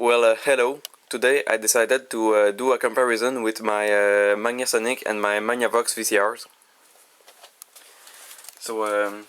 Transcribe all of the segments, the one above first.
Hello. Today I decided to do a comparison with my Magnasonic and my Magnavox VCRs. So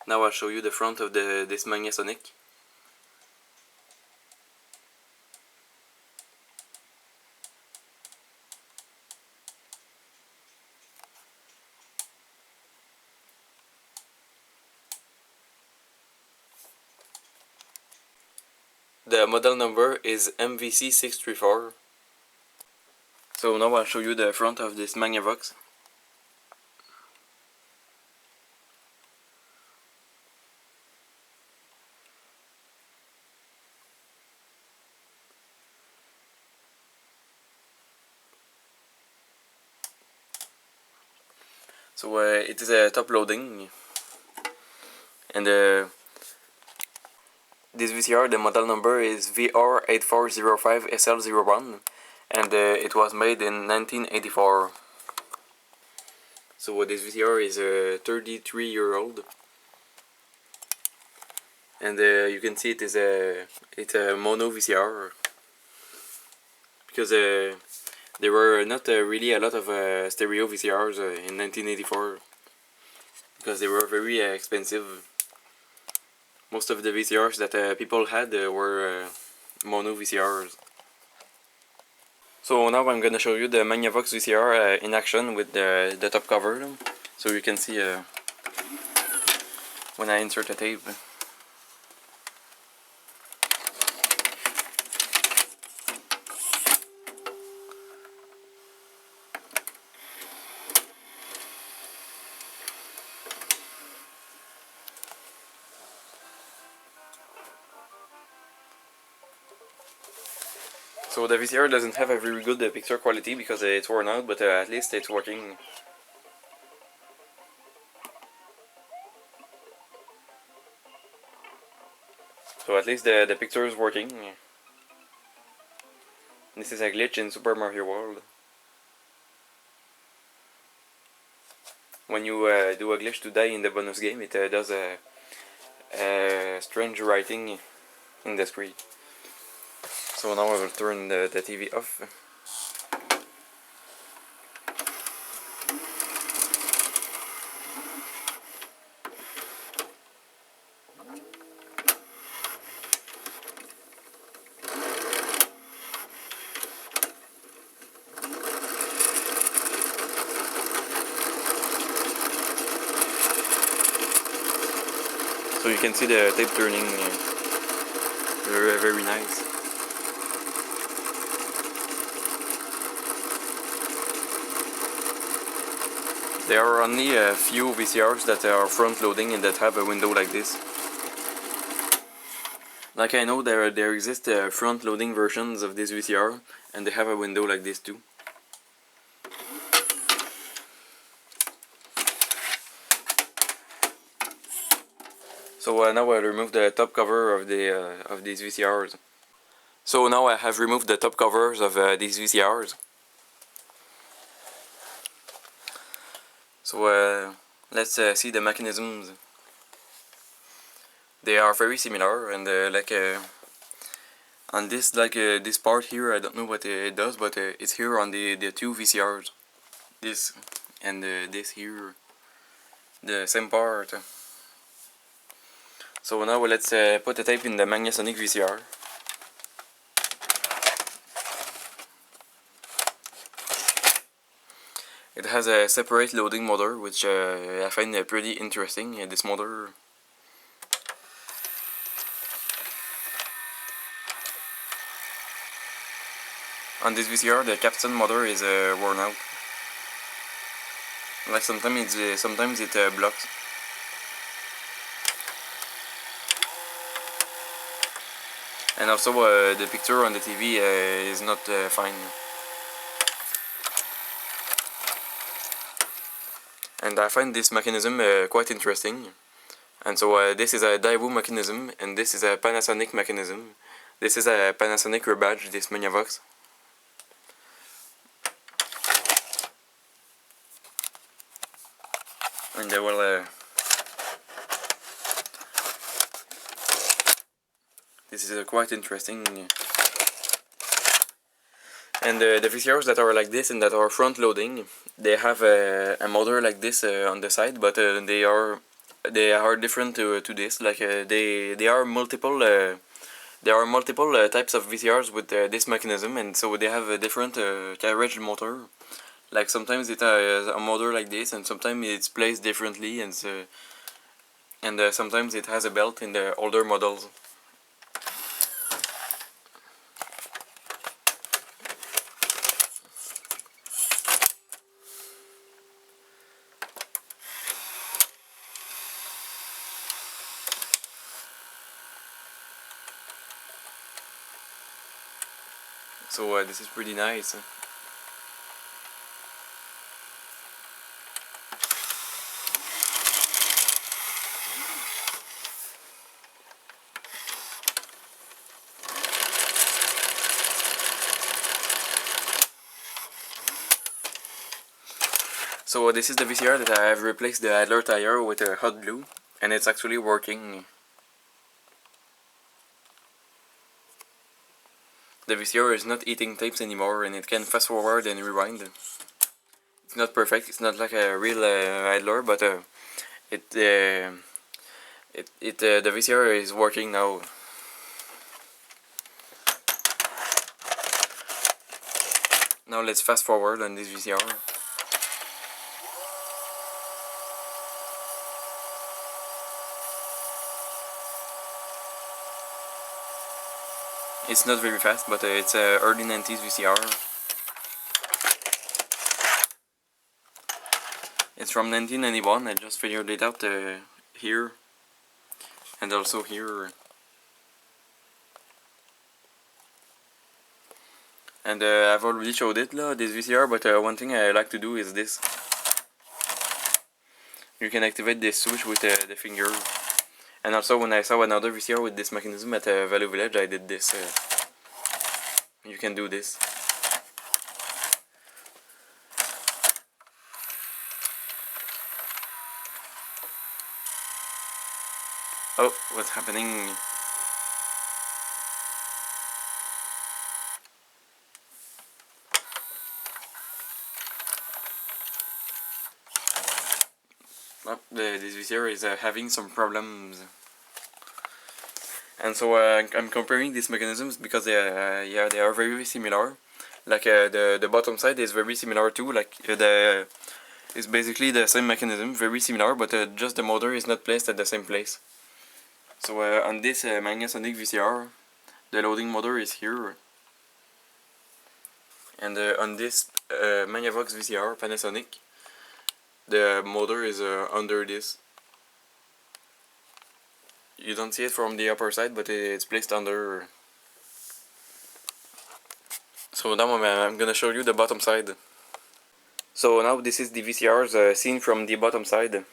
now I'll show you the front of this Magnasonic. The model number is MVC634. So now I'll show you the front of this Magnavox. So it is a top loading, and this VCR, the model number is VR8405SL01, and it was made in 1984. So this VCR is 33-year-old, and you can see it's a mono VCR, because there were not really a lot of stereo VCRs in 1984, because they were very expensive. Most of the VCRs that people had were mono VCRs. So now I'm gonna show you the Magnavox VCR in action with the top cover, so you can see when I insert the tape. So the VCR doesn't have a very good picture quality because it's worn out, but at least it's working. So at least the picture is working. This is a glitch in Super Mario World. When you do a glitch to die in the bonus game, it does a strange writing in the screen. So now I will turn the TV off. So you can see the tape turning very, very nice. There are only a few VCRs that are front loading and that have a window like this. Like I know there exist front loading versions of this VCR, and they have a window like this too. So now I remove the top cover of these VCRs. So now I have removed the top covers of these VCRs. So let's see the mechanisms. They are very similar, and on this this part here, I don't know what it does, but it's here on the two VCRs. This and this here, the same part. So now let's put the tape in the Magnasonic VCR. It has a separate loading motor, which I find pretty interesting, this motor. On this VCR, the capstan motor is worn out. Like sometimes it blocks. And also the picture on the TV is not fine. And I find this mechanism quite interesting. And so this is a Daewoo mechanism, and this is a Panasonic mechanism. This is a Panasonic rebadged, this Magnavox. And This is quite interesting. And the VCRs that are like this and that are front loading, they have a motor like this on the side, but they are different to this. Like they are multiple. There are multiple types of VCRs with this mechanism, and so they have a different carriage motor. Like sometimes it has a motor like this, and sometimes it's placed differently, and sometimes it has a belt in the older models. So this is pretty nice. So this is the VCR that I have replaced the idler tire with a hot glue, and it's actually working. The VCR is not eating tapes anymore, and it can fast forward and rewind. It's not perfect. It's not like a real idler, but the VCR is working now. Now let's fast forward on this VCR. It's not very fast, but it's a early 90s VCR. It's from 1991. I just figured it out here and also here. And I've already showed it, this VCR, but one thing I like to do is this. You can activate this switch with the finger. And also when I saw another VCR with this mechanism at Value Village, I did this. You can do this. Oh, what's happening? Oh, this VCR is having some problems. And so I'm comparing these mechanisms because they are very similar. Like the bottom side is very similar too. Like it's basically the same mechanism, very similar, but just the motor is not placed at the same place. So on this Magnasonic VCR, the loading motor is here, and on this Magnavox VCR Panasonic, the motor is under this. You don't see it from the upper side, but it's placed under. So now I'm gonna show you the bottom side. So now this is the VCRs seen from the bottom side.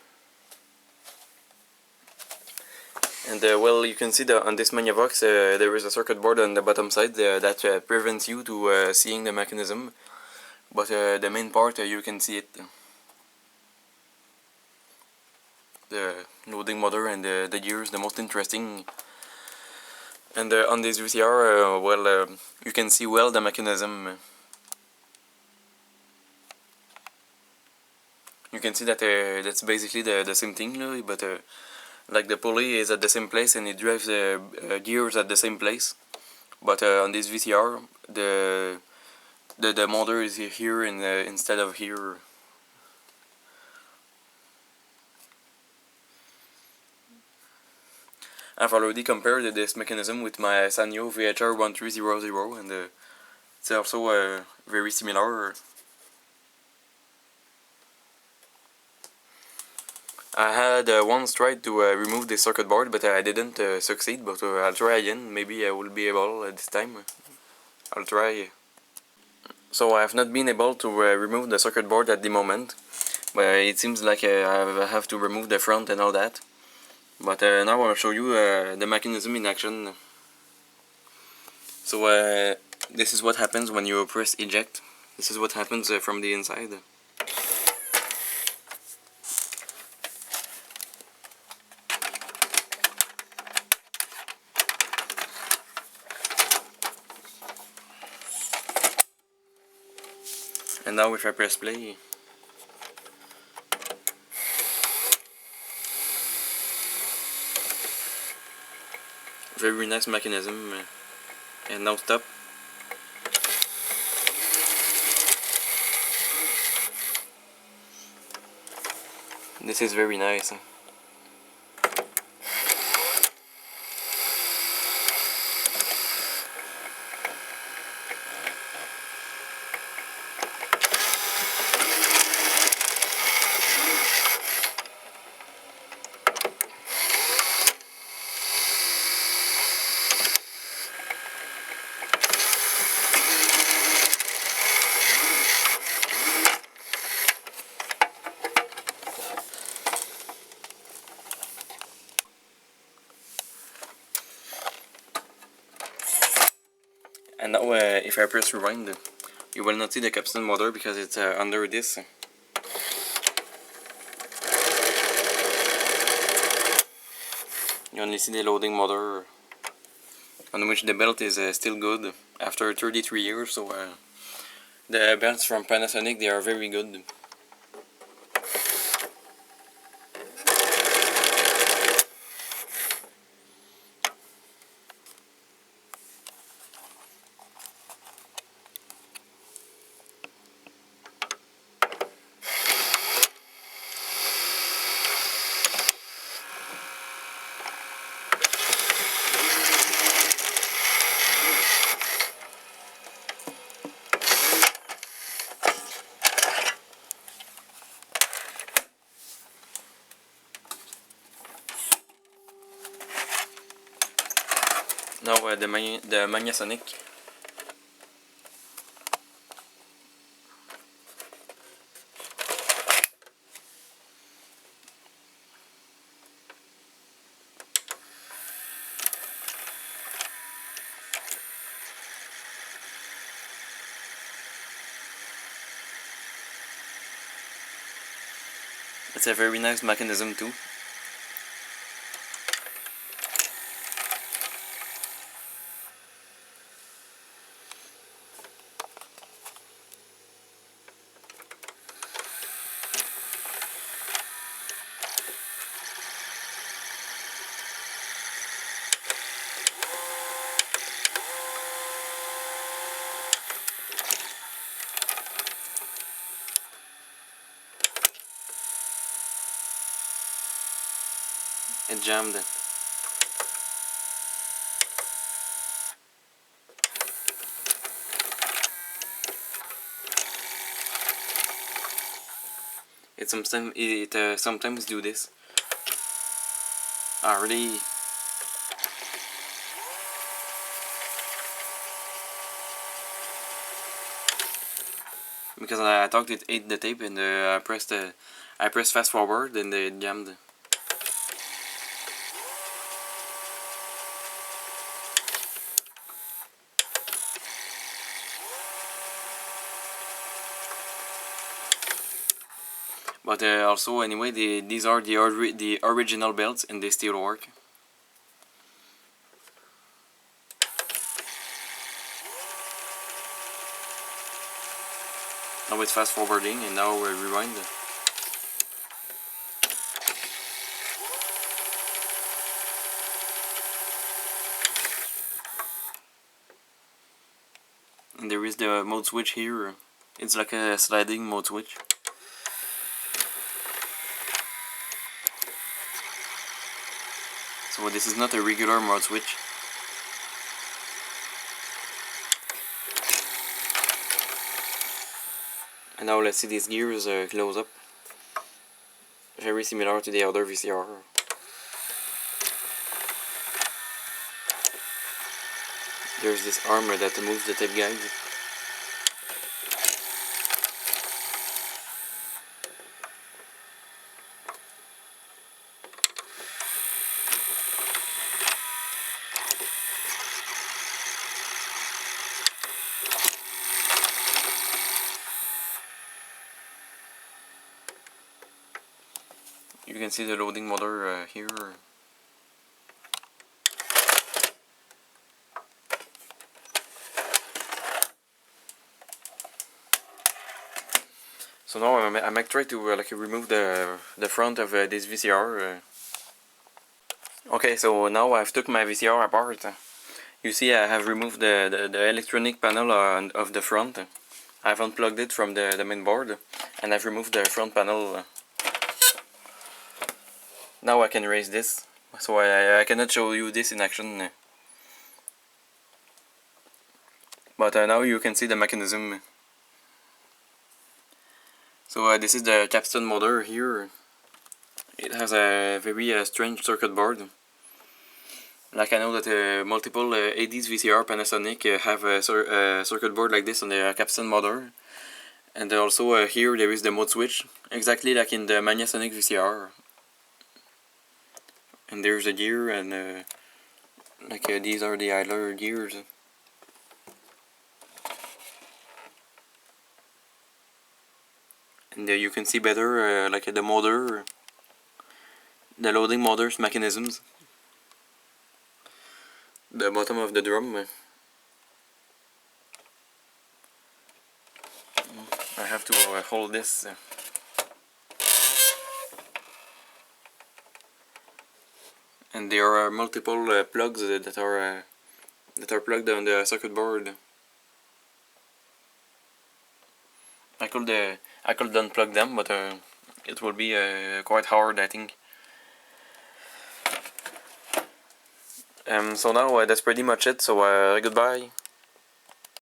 And well, you can see that on this Magnavox there is a circuit board on the bottom side that prevents you to seeing the mechanism. But the main part, you can see it. The loading motor and the gears, the most interesting. And on this VCR, well, you can see well the mechanism. You can see that that's basically the same thing, but like the pulley is at the same place and it drives the gears at the same place. But on this VCR, the motor is here instead of here. I've already compared this mechanism with my Sanyo VHR 1300, and it's also very similar. I had once tried to remove the circuit board, but I didn't succeed, but I'll try again. Maybe I will be able this time. I'll try. So I have not been able to remove the circuit board at the moment, but it seems like I have to remove the front and all that. But now I'll show you the mechanism in action. So this is what happens when you press eject. This is what happens from the inside. And now if I press play, very nice mechanism, and now stop. This is very nice. And now if I press rewind, you will not see the capstan motor because it's under this. You only see the loading motor, on which the belt is still good after 33 years, so the belts from Panasonic, they are very good. Now the Magnasonic. It's a very nice mechanism too. It jammed. It sometimes do this. Really? Because I thought it ate the tape and I pressed fast forward and it jammed. But also, anyway, these are the original belts and they still work. Now it's fast forwarding and now we rewind. And there is the mode switch here. It's like a sliding mode switch. So this is not a regular mode switch. And now let's see these gears close up. Very similar to the other VCR. There's this arm that moves the tape guide. You can see the loading motor here. So now I might try to like remove the front of this VCR. Okay, so now I've took my VCR apart. You see, I have removed the electronic panel of the front. I've unplugged it from the main board, and I've removed the front panel. Now I can erase this, so I cannot show you this in action. But now you can see the mechanism. So this is the capstan motor here. It has a very strange circuit board. Like I know that multiple 80s VCR Panasonic have a circuit board like this on the capstan motor. And also here there is the mode switch, exactly like in the Magnasonic VCR. And there's a gear, and these are the idler gears. And you can see better like the motor, the loading motors mechanisms. The bottom of the drum. I have to hold this. And there are multiple plugs that are plugged on the circuit board. I could unplug them, but it will be quite hard, I think. So now that's pretty much it. So goodbye.